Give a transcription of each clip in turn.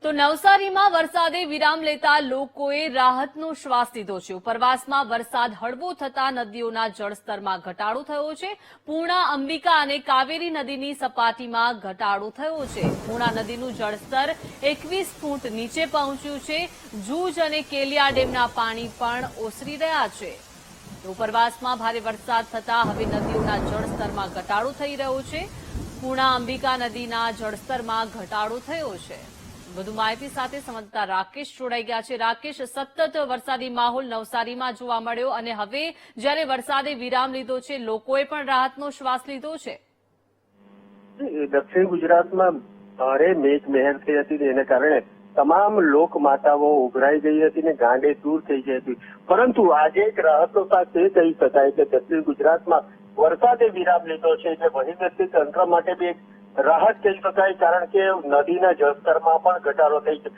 તો નવસારીમાં વરસાદે વિરામ લેતા લોકોએ રાહતનો શ્વાસ લીધો છે। ઉપરવાસમાં વરસાદ હળવો થતા નદીઓના જળસ્તરમાં ઘટાડો થયો છે। પૂર્ણા, અંબિકા અને કાવેરી નદીની સપાટીમાં ઘટાડો થયો છે। પૂર્ણા નદીનું જળસ્તર 21 ફૂટ નીચે પહોંચ્યું છે। જૂજ અને કેલિયા ડેમના પાણી પણ ઓસરી રહ્યા છે। ઉપરવાસમાં ભારે વરસાદ થતા હવે નદીઓના જળસ્તરમાં ઘટાડો થઈ રહ્યો છે। પૂર્ણા, અંબિકા નદીના જળસ્તરમાં ઘટાડો થયો છે। વધુ માહિતી સાથે સંવાદદાતા રાકેશ જોડાઈ ગયા છે। રાકેશ, સતત વરસાદી માહોલ નવસારીમાં જોવા મળ્યો અને હવે જ્યારે વરસાદે વિરામ લીધો છે, લોકોએ પણ રાહતનો શ્વાસ લીધો છે। દક્ષિણ ગુજરાતમાં ભારે મેઘમહેર થઈ હતી, એને કારણે તમામ લોક માતાઓ ઉભરાઈ ગઈ હતી ને ગાંડે દૂર થઈ ગઈ હતી। પરંતુ આજે એક રાહતનો સાથ એ કહી શકાય કે દક્ષિણ ગુજરાતમાં વરસાદે વિરામ લીધો છે, એટલે વહીવટી તંત્ર માટે બી એક રાહત કહી શકાય, કારણ કે નદીના જળસ્તરમાં પણ ઘટાડો થઈ છે।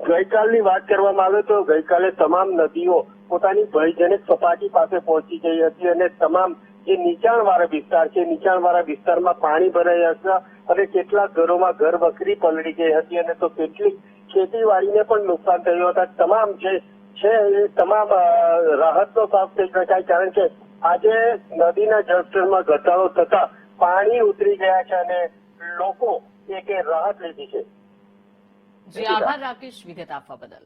ગઈકાલની વાત કરવામાં આવે તો ગઈકાલે તમામ નદીઓ પોતાની ભયજનક સપાટી પાસે પહોંચી ગઈ હતી અને તમામ જે નીચાણવાળા વિસ્તાર છે, નીચાણવાળા વિસ્તારમાં પાણી ભરાયા હતા અને કેટલાક ઘરોમાં ઘર વખરી પલળી ગઈ હતી અને તો કેટલીક ખેતીવાડીને પણ નુકસાન થયું હતા। તમામ જે છે એ તમામ રાહતનો સાથ કહી શકાય, કારણ કે આજે નદીના જળસ્તરમાં ઘટાડો થતા પાણી ઉતરી ગયા છે અને લોકો એક રાહત લીધી છે। જી આભાર રાકેશ, વિગત આપવા બદલ।